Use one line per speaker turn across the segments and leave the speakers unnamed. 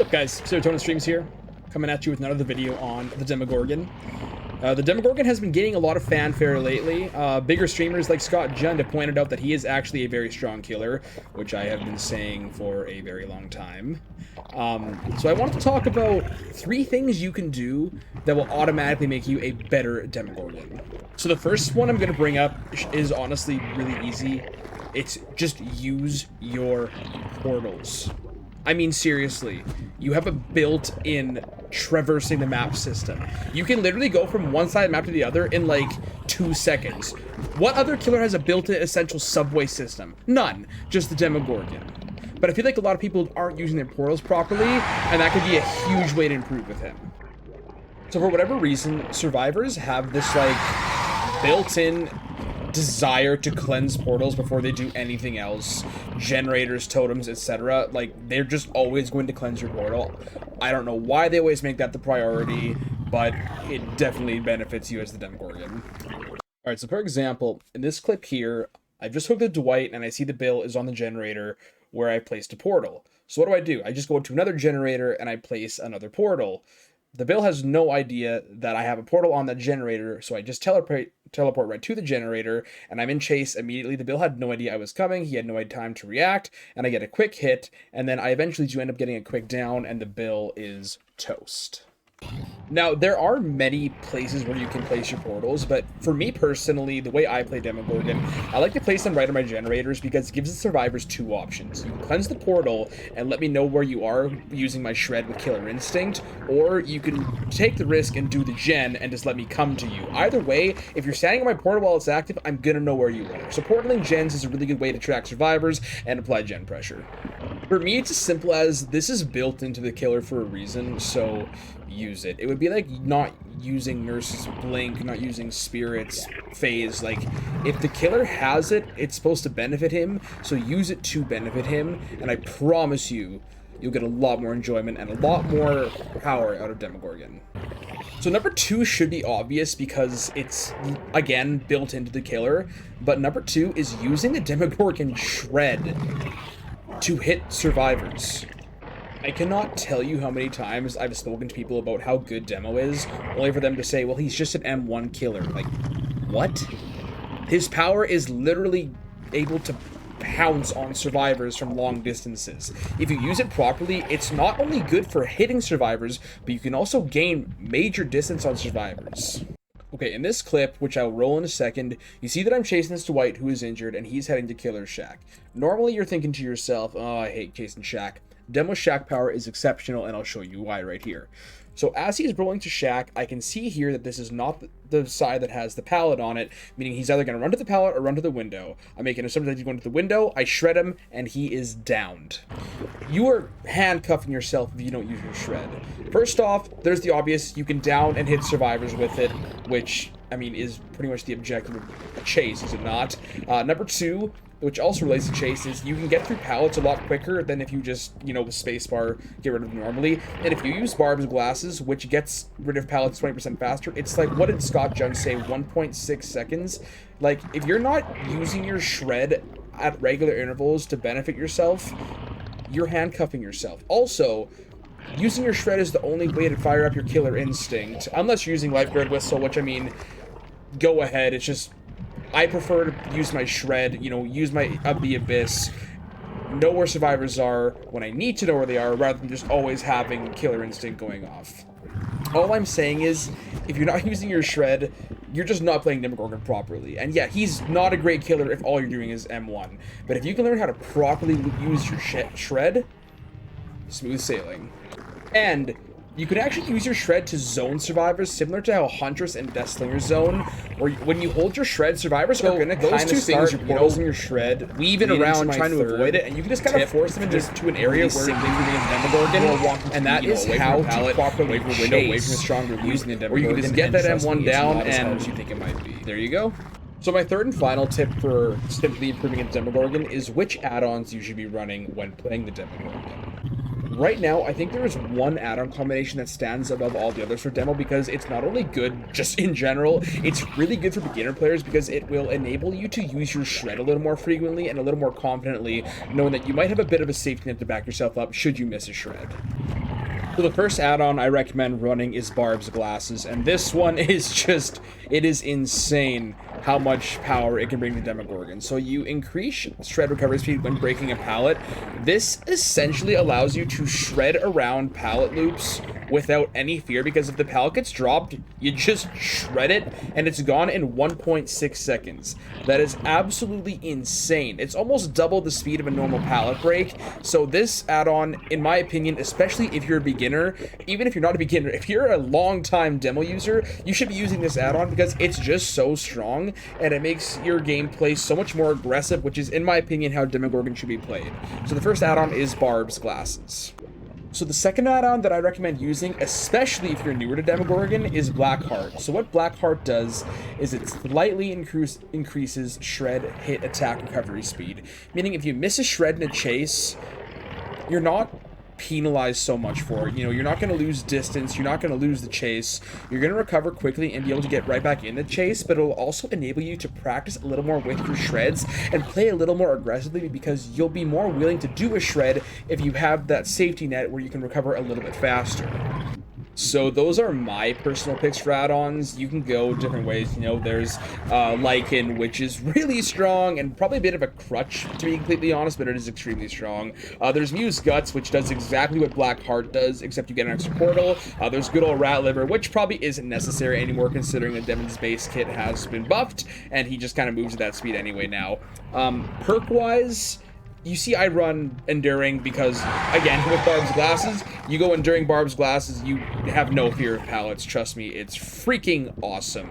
What's up, guys? Serotonin Streams here, coming at you with another video on the Demogorgon. The Demogorgon has been gaining a lot of fanfare lately. Bigger streamers like Scott Jund have pointed out that he is actually a very strong killer, which I have been saying for a very long time. So I wanted to talk about 3 things you can do that will automatically make you a better Demogorgon. So the first one I'm going to bring up is honestly really easy. It's just use your portals. I mean, seriously, you have a built-in traversing the map system. You can literally go from one side of the map to the other in like 2 seconds. What other killer has a built-in essential subway system? None. Just the Demogorgon. But I feel like a lot of people aren't using their portals properly, and that could be a huge way to improve with him. So for whatever reason, survivors have this like built-in desire to cleanse portals before they do anything else. Generators, totems, etc. Like, they're just always going to cleanse your portal. I don't know why they always make that the priority, but it definitely benefits you as the Demogorgon. Alright, so for example, in this clip here, I've just hooked the Dwight and I see the bill is on the generator where I placed a portal. So what do? I just go to another generator and I place another portal. The bill has no idea that I have a portal on that generator, so I just teleport right to the generator, and I'm in chase immediately. The bill had no idea I was coming, he had no time to react, and I get a quick hit, and then I eventually do end up getting a quick down, and the bill is toast. Now, there are many places where you can place your portals, but for me personally, the way I play Demogorgon, I like to place them right on my generators because it gives the survivors 2 options. You can cleanse the portal and let me know where you are using my shred with Killer Instinct, or you can take the risk and do the gen and just let me come to you. Either way, if you're standing on my portal while it's active, I'm gonna know where you are. So portaling gens is a really good way to track survivors and apply gen pressure. For me, it's as simple as this is built into the killer for a reason, so use it. It would be like not using Nurse's Blink, not using Spirit's Phase. Like, if the killer has it, it's supposed to benefit him, so use it to benefit him, and I promise you, you'll get a lot more enjoyment and a lot more power out of Demogorgon. So number 2 should be obvious because it's, again, built into the killer, but number 2 is using the Demogorgon shred to hit survivors. I cannot tell you how many times I've spoken to people about how good Demo is, only for them to say, well, he's just an M1 killer. Like, what? His power is literally able to pounce on survivors from long distances. If you use it properly, it's not only good for hitting survivors, but you can also gain major distance on survivors. Okay, in this clip, which I'll roll in a second, you see that I'm chasing this Dwight who is injured, and he's heading to Killer's Shack. Normally, you're thinking to yourself, oh, I hate chasing Shack. Demo's Shack power is exceptional, and I'll show you why right here. So as he's rolling to Shack, I can see here that this is not the side that has the pallet on it, meaning he's either going to run to the pallet or run to the window. I'm making assumption that he's going to the window, I shred him, and he is downed. You are handcuffing yourself if you don't use your shred. First off, there's the obvious, you can down and hit survivors with it, which, I mean, is pretty much the objective of a chase, is it not? Number 2, which also relates to chase, is you can get through pallets a lot quicker than if you just, you know, with spacebar, get rid of them normally. And if you use Barb's glasses, which gets rid of pallets 20% faster, it's like, what did Scott Jund say, 1.6 seconds? Like, if you're not using your shred at regular intervals to benefit yourself, you're handcuffing yourself. Also, using your shred is the only way to fire up your Killer Instinct, unless you're using Lifeguard Whistle, which, I mean, go ahead, it's just, I prefer to use my shred, you know, use my the Abyss, know where survivors are when I need to know where they are, rather than just always having Killer Instinct going off. All I'm saying is, if you're not using your shred, you're just not playing Demogorgon properly. And yeah, he's not a great killer if all you're doing is M1. But if you can learn how to properly use your shred, smooth sailing. And you can actually use your shred to zone survivors, similar to how Huntress and Deathslinger zone, where when you hold your shred, survivors are gonna those two things, your portals and your shred, weaving around trying to avoid it, and you can just kind of force them into an area where simply Demogorgon, and that is how to properly chase, away from a stronger using the Demogorgon, or you can just get that M1 down, and you think it might be. There you go. So my third and final tip for simply improving a Demogorgon is which add-ons you should be running when playing the Demogorgon. Right now, I think there is one add-on combination that stands above all the others for Demo because it's not only good just in general, it's really good for beginner players because it will enable you to use your shred a little more frequently and a little more confidently, knowing that you might have a bit of a safety net to back yourself up should you miss a shred. So the first add-on I recommend running is Barb's Glasses, and this one is just, it is insane how much power it can bring to Demogorgon. So you increase shred recovery speed when breaking a pallet. This essentially allows you to shred around pallet loops without any fear, because if the pallet gets dropped, you just shred it and it's gone in 1.6 seconds. That is absolutely insane. It's almost double the speed of a normal pallet break. So this add-on, in my opinion, especially if you're a beginner, even if you're not a beginner, if you're a long-time demo user, you should be using this add-on because it's just so strong and it makes your gameplay so much more aggressive, which is, in my opinion, how Demogorgon should be played. So the first add-on is Barb's Glasses. So the second add-on that I recommend using, especially if you're newer to Demogorgon, is Blackheart. So what Blackheart does is it slightly increases shred, hit, attack, recovery speed. Meaning if you miss a shred in a chase, you're not penalized so much for it. You know, you're not going to lose distance, you're not going to lose the chase, you're going to recover quickly and be able to get right back in the chase, but it'll also enable you to practice a little more with your shreds and play a little more aggressively, because you'll be more willing to do a shred if you have that safety net where you can recover a little bit faster. So those are my personal picks for add-ons. You can go different ways. You know, there's Lycan, which is really strong and probably a bit of a crutch, to be completely honest, but it is extremely strong. There's Muse Guts, which does exactly what Blackheart does, except you get an extra portal. There's good old Rat Liver, which probably isn't necessary anymore, considering that Demon's base kit has been buffed, and he just kind of moves at that speed anyway now. Perk-wise, you see I run Enduring because, again, with Barb's Glasses, you go Enduring Barb's Glasses, you have no fear of pallets. Trust me, it's freaking awesome.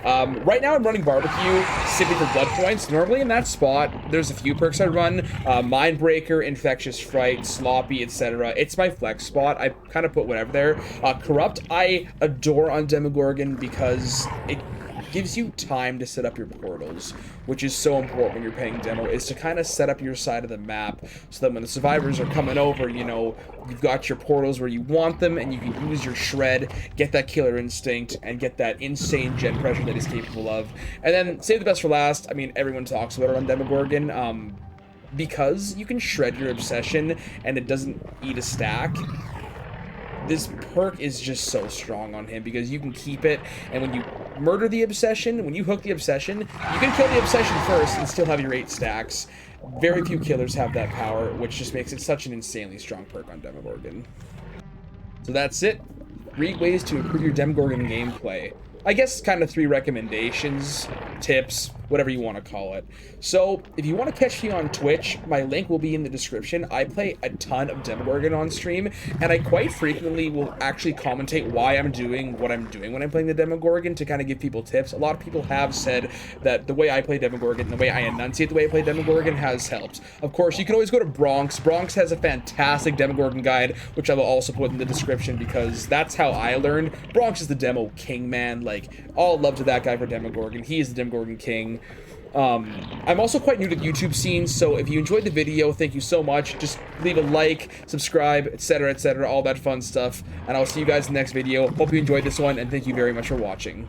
Right now I'm running Barbecue simply for blood points. Normally in that spot, there's a few perks I run. Mindbreaker, Infectious Fright, Sloppy, etc. It's my flex spot. I kind of put whatever there. Corrupt, I adore on Demogorgon because it gives you time to set up your portals, which is so important when you're playing demo, is to kind of set up your side of the map so that when the survivors are coming over, you know, you've got your portals where you want them and you can use your shred, get that killer instinct, and get that insane gen pressure that he's capable of. And then save the best for last. I mean, everyone talks about it on Demogorgon, because you can shred your obsession and it doesn't eat a stack. This perk is just so strong on him because you can keep it, and when you murder the obsession, when you hook the obsession, you can kill the obsession first and still have your 8 stacks. Very few killers have that power, which just makes it such an insanely strong perk on Demogorgon. So that's it. 3 ways to improve your Demogorgon gameplay. I guess kind of 3 recommendations, tips, whatever you want to call it. So, if you want to catch me on Twitch, my link will be in the description. I play a ton of Demogorgon on stream, and I quite frequently will actually commentate why I'm doing what I'm doing when I'm playing the Demogorgon to kind of give people tips. A lot of people have said that the way I play Demogorgon, the way I enunciate the way I play Demogorgon has helped. Of course, you can always go to Bronx. Bronx has a fantastic Demogorgon guide, which I will also put in the description because that's how I learned. Bronx is the demo king, man. Like, all love to that guy for Demogorgon. He is the Demogorgon king. I'm also quite new to the YouTube scene, so if you enjoyed the video, thank you so much. Just leave a like, subscribe, etc., all that fun stuff, and I'll see you guys in the next video. Hope you enjoyed this one, and thank you very much for watching.